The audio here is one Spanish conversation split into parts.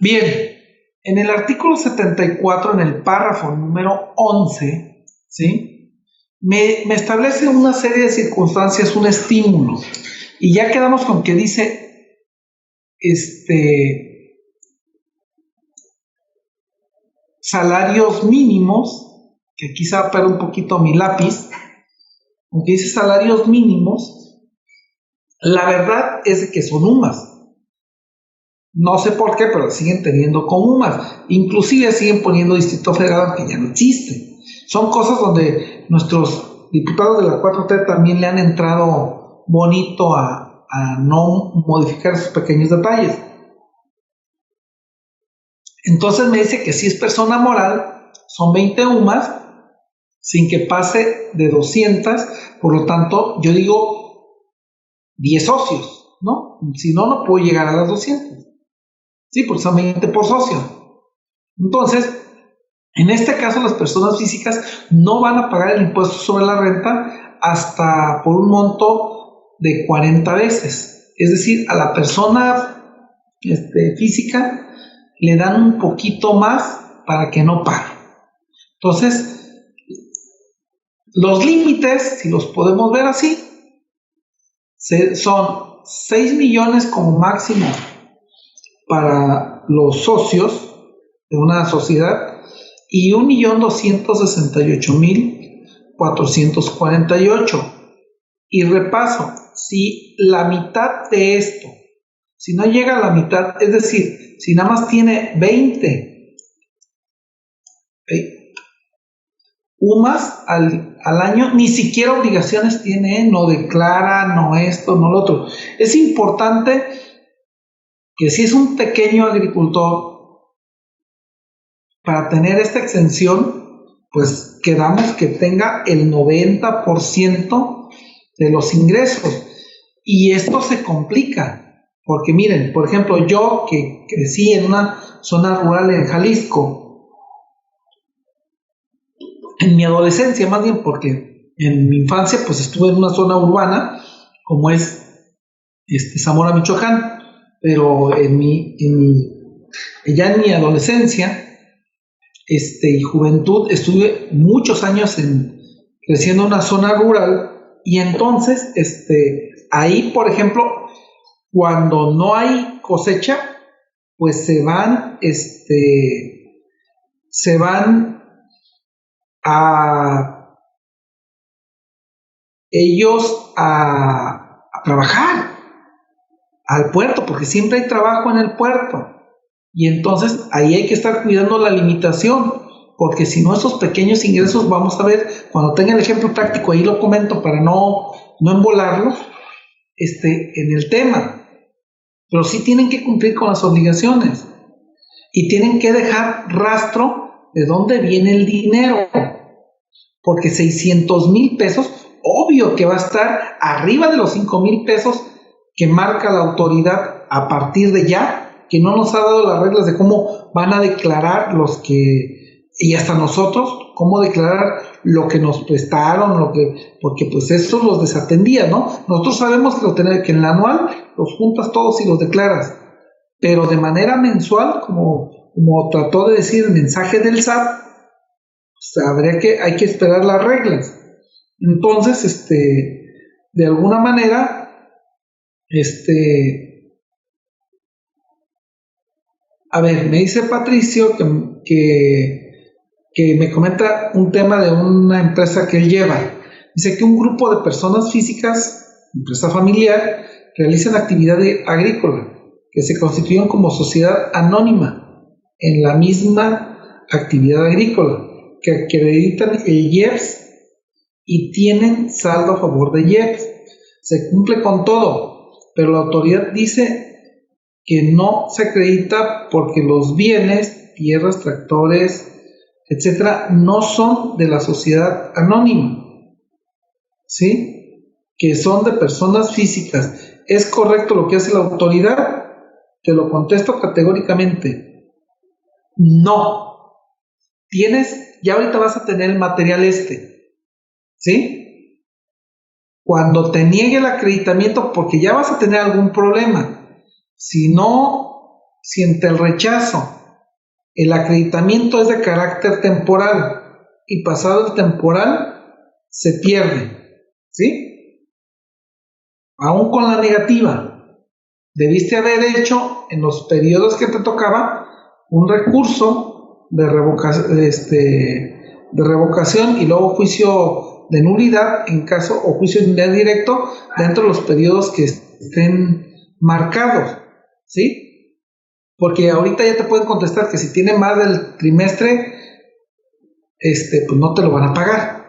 Bien, en el artículo 74, en el párrafo número 11, ¿sí? Me establece una serie de circunstancias, un estímulo. Y ya quedamos con que dice, salarios mínimos, que aquí se va a perder un poquito mi lápiz, aunque dice salarios mínimos, la verdad es que son UMAS. No sé por qué, pero siguen teniendo como UMAS. Inclusive siguen poniendo Distrito Federal, que ya no existe. Son cosas donde nuestros diputados de la 4T también le han entrado bonito a no modificar esos pequeños detalles. Entonces me dice que si es persona moral, son 20 UMAS, sin que pase de 200, por lo tanto, yo digo 10 socios, ¿no? Si no, no puedo llegar a las 200. Sí, porque son 20 por socio. Entonces, en este caso, las personas físicas no van a pagar el impuesto sobre la renta hasta por un monto de 40 veces. Es decir, a la persona física le dan un poquito más para que no pague. Entonces, los límites, si los podemos ver así, son 6 millones como máximo para los socios de una sociedad y 1.268.448. Y repaso, si la mitad de esto, si no llega a la mitad, es decir, si nada más tiene 20 UMAS al año, ni siquiera obligaciones tiene, no declara, no esto, no lo otro. Es importante que si es un pequeño agricultor, para tener esta exención, pues quedamos que tenga el 90% de los ingresos. Y esto se complica, porque miren, por ejemplo, yo que crecí en una zona rural en Jalisco, en mi adolescencia más bien, porque en mi infancia pues estuve en una zona urbana, como es Zamora, Michoacán, pero ya en mi adolescencia y juventud estuve muchos años creciendo en una zona rural y entonces ahí, por ejemplo, cuando no hay cosecha, pues se van a ellos a trabajar al puerto, porque siempre hay trabajo en el puerto. Y entonces ahí hay que estar cuidando la limitación, porque si no, esos pequeños ingresos, vamos a ver, cuando tenga el ejemplo práctico, ahí lo comento para no embolarlos en el tema. Pero sí tienen que cumplir con las obligaciones y tienen que dejar rastro de dónde viene el dinero, porque 600,000 pesos, obvio que va a estar arriba de los 5,000 pesos que marca la autoridad a partir de ya, que no nos ha dado las reglas de cómo van a declarar y hasta nosotros, cómo declarar lo que nos prestaron, porque pues eso los desatendía, ¿no? Nosotros sabemos que en el anual los juntas todos y los declaras, pero de manera mensual, como trató de decir el mensaje del SAT, pues hay que esperar las reglas. Entonces, de alguna manera, a ver, me dice Patricio que me comenta un tema de una empresa que él lleva. Dice que un grupo de personas físicas, empresa familiar, realizan actividad agrícola, que se constituyen como sociedad anónima en la misma actividad agrícola, que acreditan el IEPS y tienen saldo a favor de IEPS. Se cumple con todo, pero la autoridad dice que no se acredita porque los bienes, tierras, tractores, etcétera, no son de la sociedad anónima, ¿sí? Que son de personas físicas. ¿Es correcto lo que hace la autoridad? Te lo contesto categóricamente. No. Ya ahorita vas a tener el material ¿sí? Cuando te niegue el acreditamiento, porque ya vas a tener algún problema. Si no si ante el rechazo el acreditamiento es de carácter temporal y pasado el temporal se pierde, ¿sí? Aún con la negativa, debiste haber hecho en los periodos que te tocaba un recurso de revocación y luego juicio de nulidad en caso, o juicio de nulidad directo dentro de los periodos que estén marcados, ¿sí? Porque ahorita ya te pueden contestar que si tiene más del trimestre, pues no te lo van a pagar,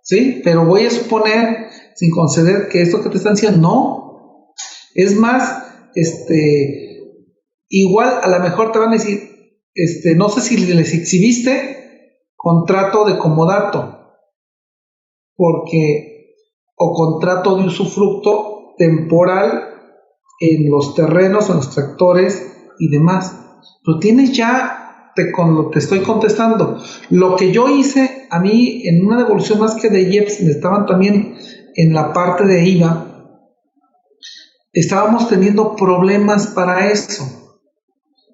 ¿sí? Pero voy a suponer, sin conceder, que esto que te están diciendo, no. Es más, igual a lo mejor te van a decir, no sé si les exhibiste contrato de comodato, porque, o contrato de usufructo temporal en los terrenos, en los tractores y demás. Lo tienes ya, te estoy contestando. Lo que yo hice, a mí en una devolución más que de IEPS, me estaban también en la parte de IVA, estábamos teniendo problemas para eso.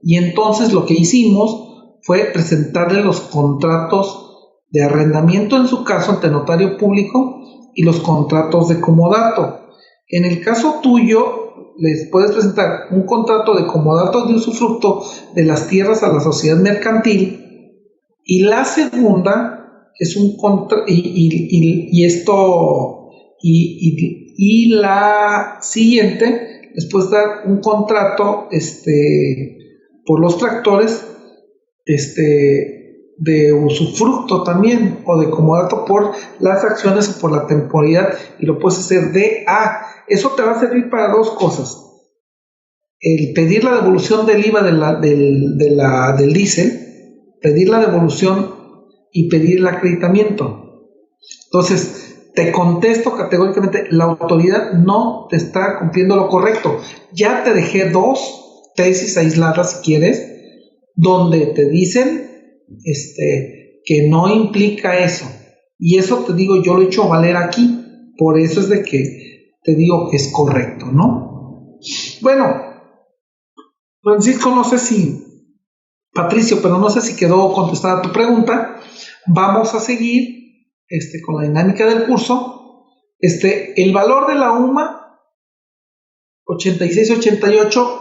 Y entonces lo que hicimos fue presentarle los contratos de arrendamiento, en su caso ante notario público, y los contratos de comodato. En el caso tuyo, les puedes presentar un contrato de comodato de usufructo de las tierras a la sociedad mercantil, y la segunda es un contrato, y la siguiente les puedes dar un contrato por los tractores de usufructo también, o de comodato por las acciones o por la temporalidad, y lo puedes hacer de A. Eso te va a servir para dos cosas: el pedir la devolución del IVA del diésel, pedir la devolución y pedir el acreditamiento. Entonces, te contesto categóricamente, la autoridad no te está cumpliendo lo correcto. Ya te dejé dos tesis aisladas, si quieres, donde te dicen que no implica eso. Y eso, te digo, yo lo he hecho valer aquí. Por eso es de que te digo que es correcto, ¿no? Bueno, Francisco, no sé si, Patricio, pero no sé si quedó contestada tu pregunta. Vamos a seguir con la dinámica del curso. El valor de la UMA, 86, 88,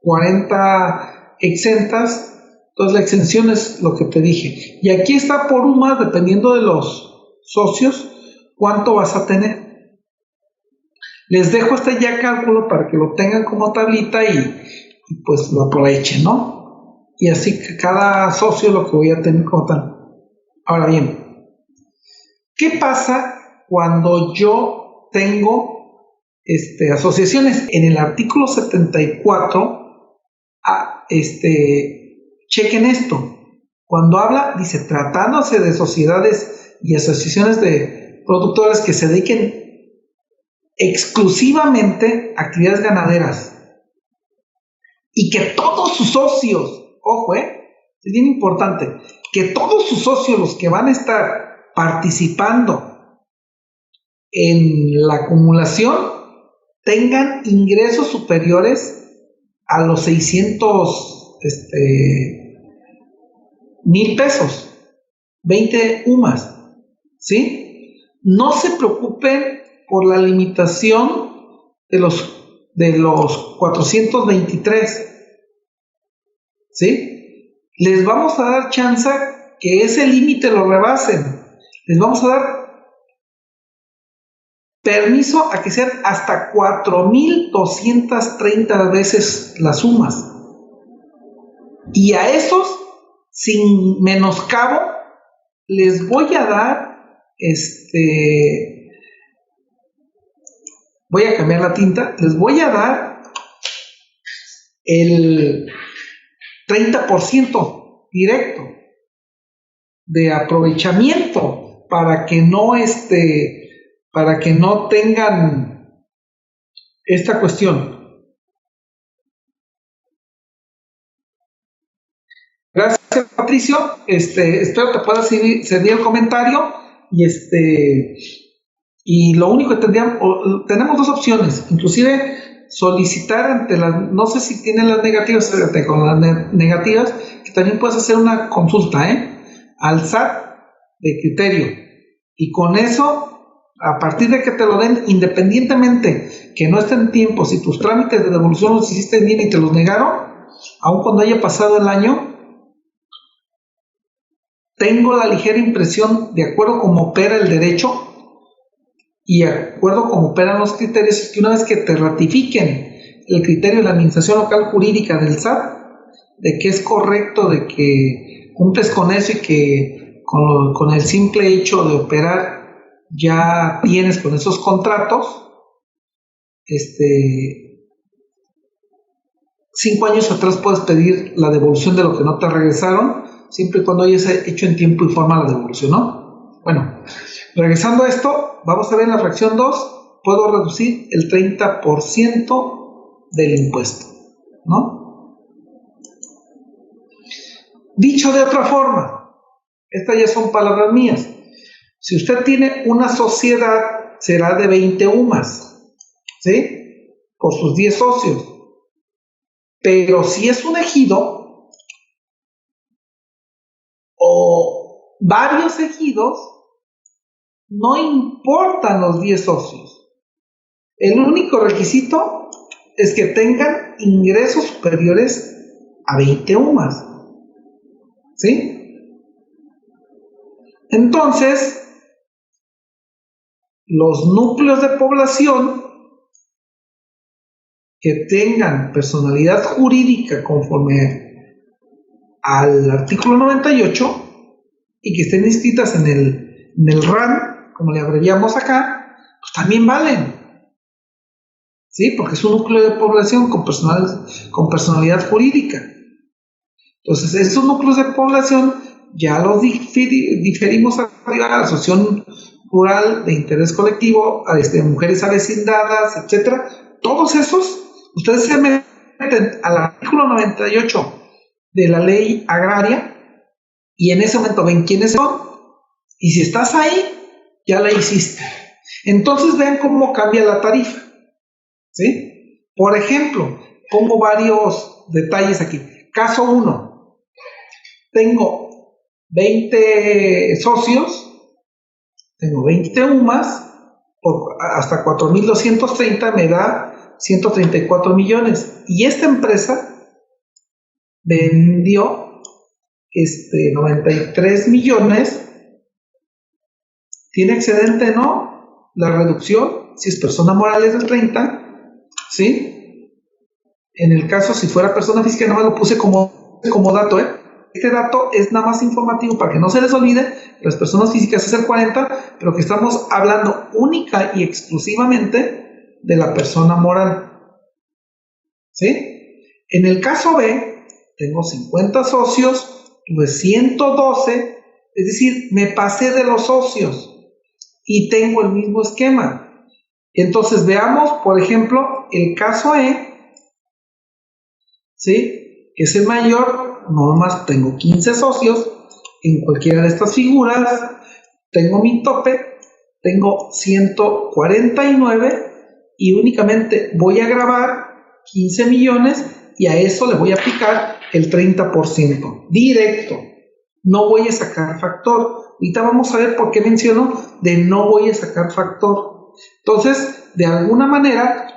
40 exentas. Entonces la exención es lo que te dije. Y aquí está por UMA, dependiendo de los socios, cuánto vas a tener. Les dejo ya cálculo para que lo tengan como tablita y pues lo aprovechen, ¿no? Y así que cada socio lo que voy a tener como tal. Ahora bien, ¿qué pasa cuando yo tengo asociaciones? En el artículo 74, chequen esto. Cuando habla, dice, tratándose de sociedades y asociaciones de productores que se dediquen exclusivamente a actividades ganaderas, y que todos sus socios, ojo, es bien importante, que todos sus socios, los que van a estar participando en la acumulación, tengan ingresos superiores a los 600 mil pesos, 20 UMAS, ¿sí? No se preocupen por la limitación de los 423, ¿sí? Les vamos a dar chance que ese límite lo rebasen. Les vamos a dar permiso a que sean hasta 4,230 veces las sumas. Y a esos, sin menoscabo, les voy a dar voy a cambiar la tinta, les voy a dar el 30% directo de aprovechamiento para que no tengan esta cuestión. Gracias, Patricio. Espero te pueda servir el comentario y lo único que tenemos dos opciones. Inclusive, solicitar ante las, no sé si tienen las negativas, fíjate, con las negativas, que también puedes hacer una consulta, al SAT de criterio. Y con eso, a partir de que te lo den, independientemente que no estén en tiempo, si tus trámites de devolución los hiciste bien y te los negaron, aun cuando haya pasado el año, tengo la ligera impresión, de acuerdo como opera el derecho y de acuerdo como operan los criterios, que una vez que te ratifiquen el criterio de la Administración Local Jurídica del SAT, de que es correcto, de que cumples con eso y que con el simple hecho de operar ya tienes con esos contratos, 5 años atrás puedes pedir la devolución de lo que no te regresaron, siempre y cuando hayas hecho en tiempo y forma la devolución, ¿no? Bueno, regresando a esto, vamos a ver en la fracción 2, puedo reducir el 30% del impuesto, ¿no? Dicho de otra forma, estas ya son palabras mías. Si usted tiene una sociedad, será de 20 UMAS, ¿sí? Por sus 10 socios. Pero si es un ejido o varios ejidos, no importan los 10 socios. El único requisito es que tengan ingresos superiores a 20 UMAS, ¿sí? Entonces, los núcleos de población que tengan personalidad jurídica conforme al artículo 98 y que estén inscritas en el RAN, como le abreviamos acá, pues también valen, ¿sí? Porque es un núcleo de población con personalidad jurídica. Entonces, estos núcleos de población ya los diferimos arriba a la asociación rural de interés colectivo, a mujeres avecindadas, etcétera. Todos esos, ustedes se meten al artículo 98 de la ley agraria y en ese momento ven quiénes son, y si estás ahí, ya la hiciste. Entonces vean cómo cambia la tarifa, ¿sí? Por ejemplo, pongo varios detalles aquí. Caso 1, tengo 20 socios, tengo 20 UMAS, hasta 4.230 me da 134 millones. Y esta empresa vendió 93 millones. ¿Tiene excedente? No. La reducción, si es persona moral, es del 30, ¿sí? En el caso, si fuera persona física, nada más lo puse como dato, Este dato es nada más informativo para que no se les olvide. Las personas físicas es el 40, pero que estamos hablando única y exclusivamente de la persona moral, ¿sí? En el caso B, tengo 50 socios, tuve 112, es decir, me pasé de los socios y tengo el mismo esquema. Entonces veamos, por ejemplo, el caso E, ¿sí? Que es el mayor, no más tengo 15 socios en cualquiera de estas figuras, tengo mi tope, tengo 149 y únicamente voy a grabar 15 millones y a eso le voy a aplicar el 30% directo. No voy a sacar factor. Ahorita vamos a ver por qué menciono de no voy a sacar factor. Entonces, de alguna manera,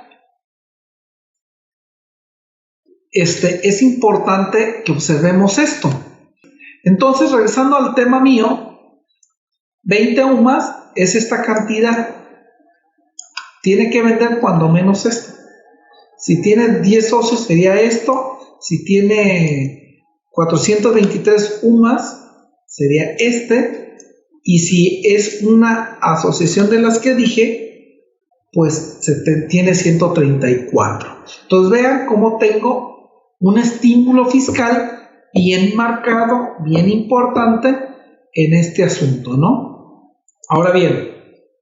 es importante que observemos esto. Entonces, regresando al tema mío, 20 UMAS es esta cantidad. Tiene que vender cuando menos esto. Si tiene 10 socios sería esto. Si tiene 423 UMAS sería y si es una asociación de las que dije, pues tiene 134. Entonces vean cómo tengo un estímulo fiscal bien marcado, bien importante en este asunto, ¿no? Ahora bien,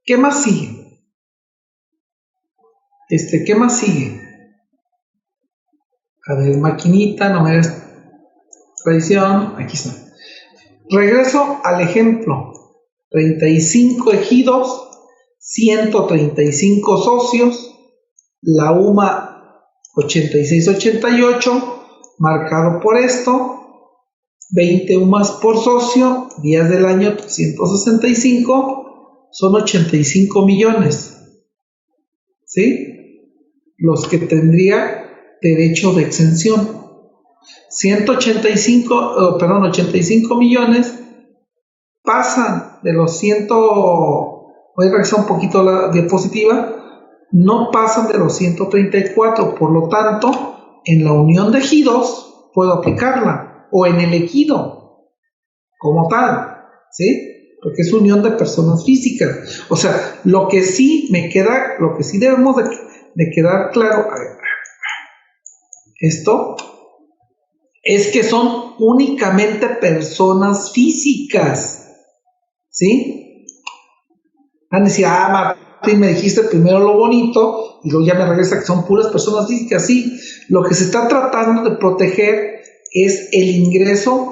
¿qué más sigue? ¿Qué más sigue? A ver, maquinita, no me des tradición, aquí está. Regreso al ejemplo. 35 ejidos, 135 socios, la UMA 86-88, marcado por esto, 20 UMAS por socio, días del año 365, son 85 millones, ¿sí? Los que tendría derecho de exención. 85 millones pasan de los 100, voy a regresar un poquito a la diapositiva, no pasan de los 134, por lo tanto, en la unión de ejidos puedo aplicarla, o en el ejido, como tal, ¿sí? Porque es unión de personas físicas. O sea, lo que sí debemos de quedar claro, esto es que son únicamente personas físicas, ¿sí? Van a decir, Martín, me dijiste primero lo bonito y luego ya me regresa que son puras personas físicas. Sí, lo que se está tratando de proteger es el ingreso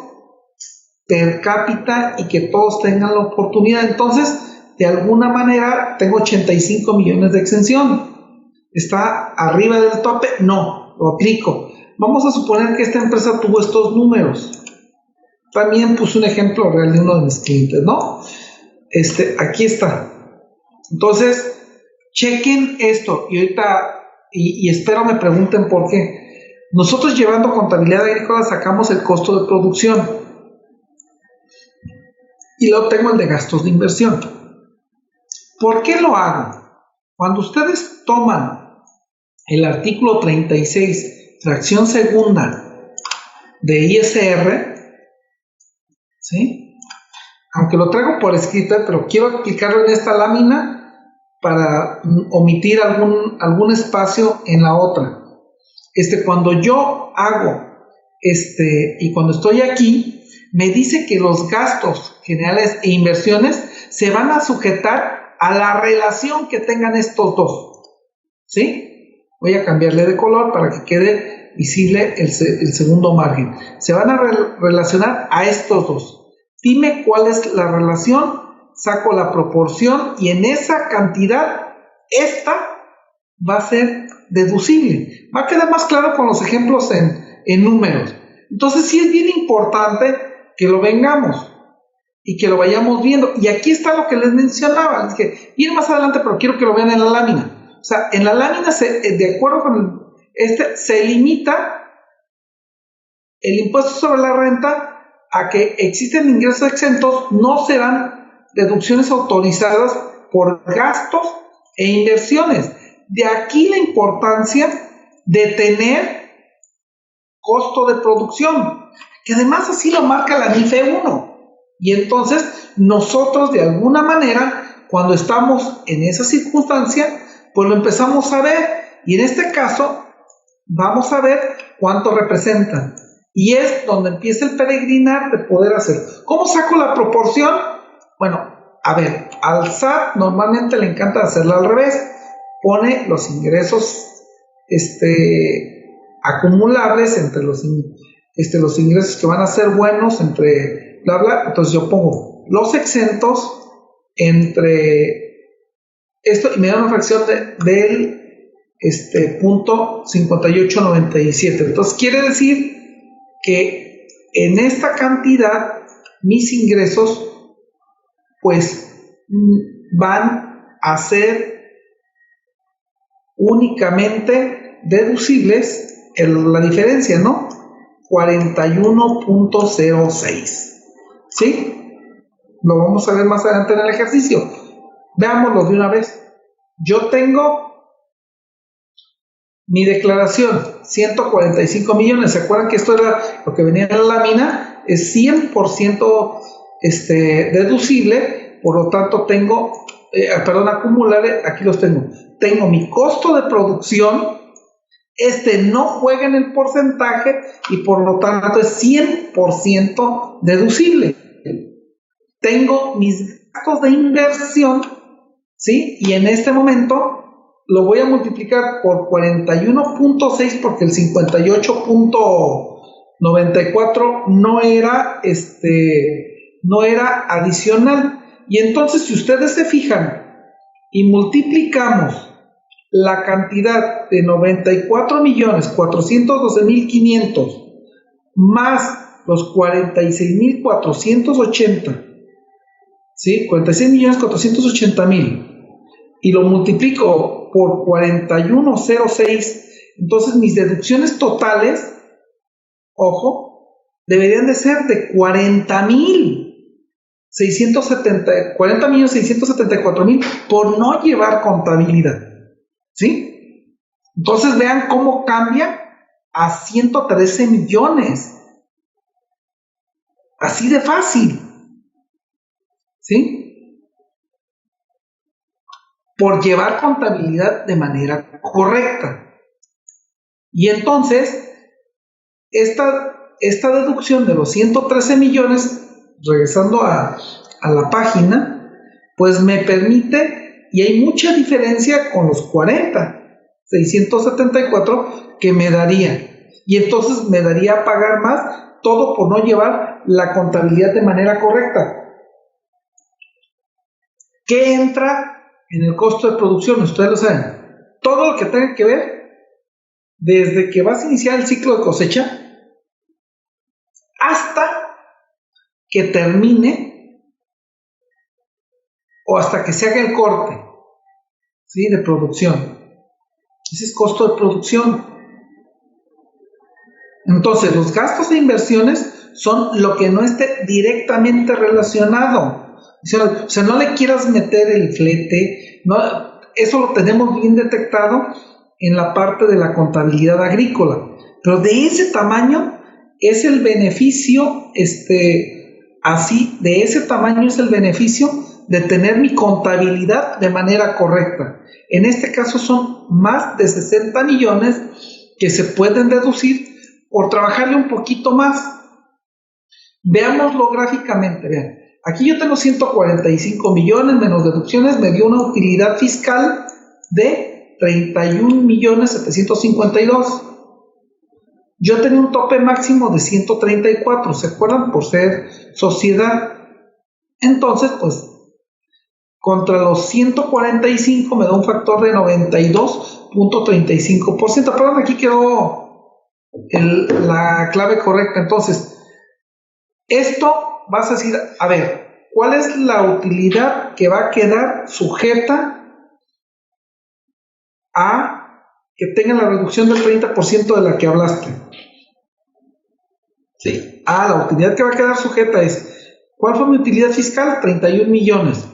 per cápita y que todos tengan la oportunidad. Entonces, de alguna manera, tengo 85 millones de exención. ¿Está arriba del tope? No, lo aplico. Vamos a suponer que esta empresa tuvo estos números. También puse un ejemplo real de uno de mis clientes, ¿no? Aquí está. Entonces, chequen esto y ahorita, y espero me pregunten por qué. Nosotros llevando contabilidad agrícola sacamos el costo de producción y luego tengo el de gastos de inversión. ¿Por qué lo hago? Cuando ustedes toman el artículo 36, fracción segunda de ISR, ¿sí? Aunque lo traigo por escrito, pero quiero aplicarlo en esta lámina para omitir algún espacio en la otra. Cuando yo hago y cuando estoy aquí, me dice que los gastos generales e inversiones se van a sujetar a la relación que tengan estos dos, ¿sí? Voy a cambiarle de color para que quede visible el segundo margen. Se van a relacionar a estos dos. Dime cuál es la relación, saco la proporción y en esa cantidad, esta va a ser deducible. Va a quedar más claro con los ejemplos en números. Entonces sí es bien importante que lo vengamos y que lo vayamos viendo. Y aquí está lo que les mencionaba. Es que viene más adelante, pero quiero que lo vean en la lámina. O sea, en la lámina, de acuerdo con se limita el impuesto sobre la renta a que existen ingresos exentos, no serán deducciones autorizadas por gastos e inversiones. De aquí la importancia de tener costo de producción, que además así lo marca la NIFE 1. Y entonces nosotros de alguna manera, cuando estamos en esa circunstancia, pues lo empezamos a ver. Y en este caso, vamos a ver cuánto representan. Y es donde empieza el peregrinar de poder hacer. ¿Cómo saco la proporción? Bueno, a ver, al SAT normalmente le encanta hacerlo al revés. Pone los ingresos acumulables entre los ingresos que van a ser buenos, entre bla, bla. Entonces yo pongo los exentos entre esto y me da una fracción del punto 5897. Entonces quiere decir que en esta cantidad mis ingresos pues van a ser únicamente deducibles la diferencia, ¿no? 41.06. ¿Sí? Lo vamos a ver más adelante en el ejercicio. Veámoslo de una vez. Yo tengo mi declaración, 145 millones. ¿Se acuerdan que esto era lo que venía en la lámina? Es 100% deducible, por lo tanto tengo, acumular, aquí los tengo. Tengo mi costo de producción, no juega en el porcentaje y por lo tanto es 100% deducible. Tengo mis gastos de inversión, ¿sí? Y en este momento lo voy a multiplicar por 41.6 porque el 58.94 no era adicional. Y entonces si ustedes se fijan y multiplicamos la cantidad de 94.412.500 más los 46.480, ¿sí? 46.480.000, y lo multiplico por 4106, entonces mis deducciones totales, ojo, deberían de ser de 40.674.000 por no llevar contabilidad, ¿sí? Entonces vean cómo cambia a 113 millones, así de fácil, ¿sí? Por llevar contabilidad de manera correcta. Y entonces, esta deducción de los 113 millones, regresando a la página, pues me permite, y hay mucha diferencia con los 40.674 que me daría. Y entonces me daría pagar más, todo por no llevar la contabilidad de manera correcta. ¿Qué entra en el costo de producción? Ustedes lo saben. Todo lo que tenga que ver desde que vas a iniciar el ciclo de cosecha hasta que termine o hasta que se haga el corte, ¿sí? De producción. Ese es costo de producción. Entonces, los gastos e inversiones son lo que no esté directamente relacionado. O sea, no le quieras meter el flete, no, eso lo tenemos bien detectado en la parte de la contabilidad agrícola. Pero de ese tamaño es el beneficio, así, de ese tamaño es el beneficio de tener mi contabilidad de manera correcta. En este caso son más de 60 millones que se pueden deducir por trabajarle un poquito más. Veámoslo gráficamente, vean. Aquí yo tengo 145 millones menos deducciones, me dio una utilidad fiscal de 31.752.000. Yo tenía un tope máximo de 134, ¿se acuerdan? Por ser sociedad. Entonces, pues, contra los 145 me da un factor de 92.35%. Perdón, aquí quedó la clave correcta. Entonces, esto vas a decir, a ver, ¿cuál es la utilidad que va a quedar sujeta a que tenga la reducción del 30% de la que hablaste? Sí. La utilidad que va a quedar sujeta es, ¿cuál fue mi utilidad fiscal? 31 millones.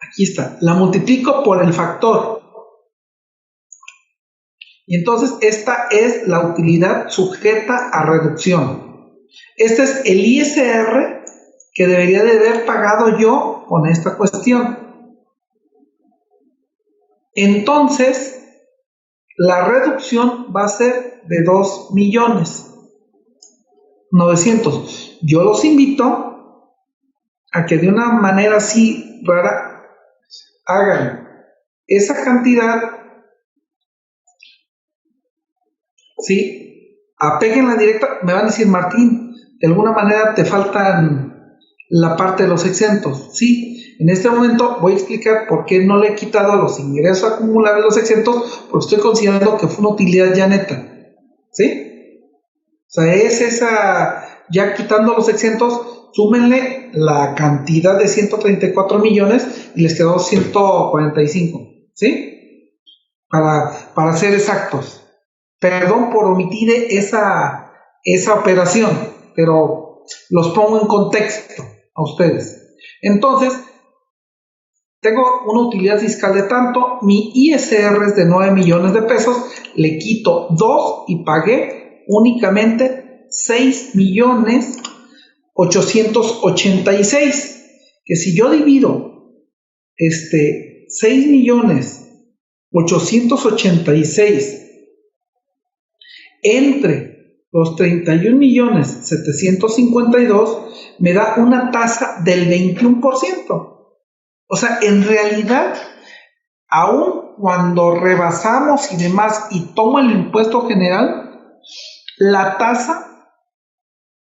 Aquí está, la multiplico por el factor. Y entonces esta es la utilidad sujeta a reducción. Este es el ISR que debería de haber pagado yo con esta cuestión. Entonces, la reducción va a ser de 2.900.000. Yo los invito a que de una manera así rara hagan esa cantidad, ¿sí? Apeguen la directa. Me van a decir, Martín, de alguna manera te faltan la parte de los exentos. Sí, en este momento voy a explicar por qué no le he quitado los ingresos acumulables de los exentos, porque estoy considerando que fue una utilidad ya neta. ¿Sí? O sea, es esa, ya quitando los exentos, súmenle la cantidad de 134 millones y les quedó 145. ¿Sí? Para ser exactos. Perdón por omitir esa operación, pero los pongo en contexto a ustedes. Entonces, tengo una utilidad fiscal de tanto, mi ISR es de 9 millones de pesos, le quito 2 y pagué únicamente 6.886.000, que si yo divido 6.886.000 entre los 31.752.000 me da una tasa del 21%. O sea, en realidad, aun cuando rebasamos y demás y tomo el impuesto general, la tasa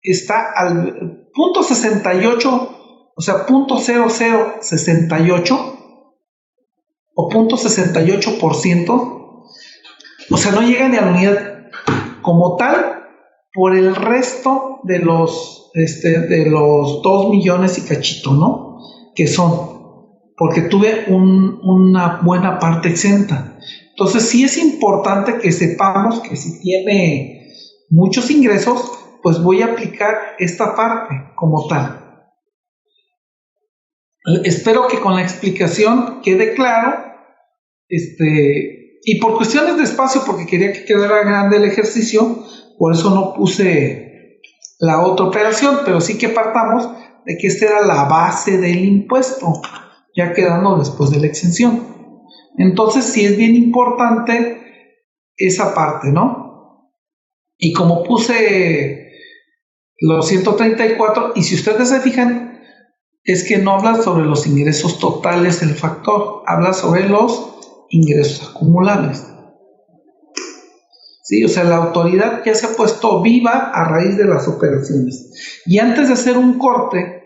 está al 0.68, o sea, 0.0068, o 0.68%, o sea, no llega ni a la unidad como tal por el resto de los 2 millones y cachito, ¿no? Que son, porque tuve una buena parte exenta. Entonces sí es importante que sepamos que si tiene muchos ingresos, pues voy a aplicar esta parte como tal. Espero que con la explicación quede claro. Y por cuestiones de espacio, porque quería que quedara grande el ejercicio, por eso no puse la otra operación, pero sí que partamos de que esta era la base del impuesto, ya quedando después de la exención. Entonces sí es bien importante esa parte, ¿no? Y como puse los 134, y si ustedes se fijan, es que no habla sobre los ingresos totales del factor, habla sobre los ingresos acumulables. Sí, o sea, la autoridad ya se ha puesto viva a raíz de las operaciones. Y antes de hacer un corte,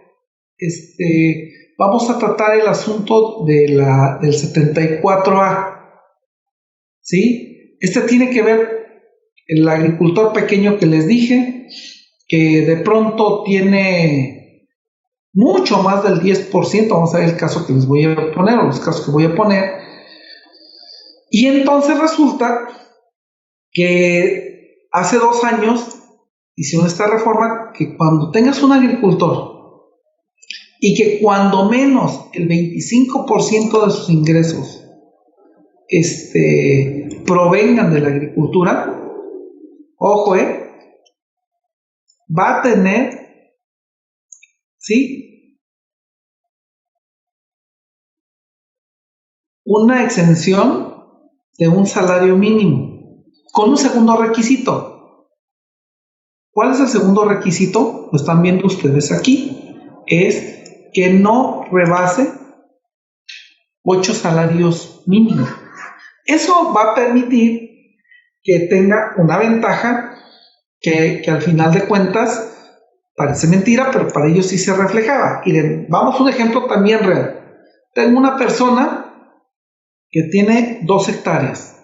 vamos a tratar el asunto del 74A. ¿Sí? Tiene que ver el agricultor pequeño que les dije, que de pronto tiene mucho más del 10%, vamos a ver el caso que les voy a poner, o los casos que voy a poner, y entonces resulta que hace 2 años hicieron esta reforma que cuando tengas un agricultor y que cuando menos el 25% de sus ingresos provengan de la agricultura, ojo, va a tener, ¿sí?, una exención de un salario mínimo, con un segundo requisito. ¿Cuál es el segundo requisito? Lo están viendo ustedes aquí. Es que no rebase 8 salarios mínimos. Eso va a permitir que tenga una ventaja que al final de cuentas parece mentira, pero para ellos sí se reflejaba. Miren, vamos a un ejemplo también real. Tengo una persona que tiene 2 hectáreas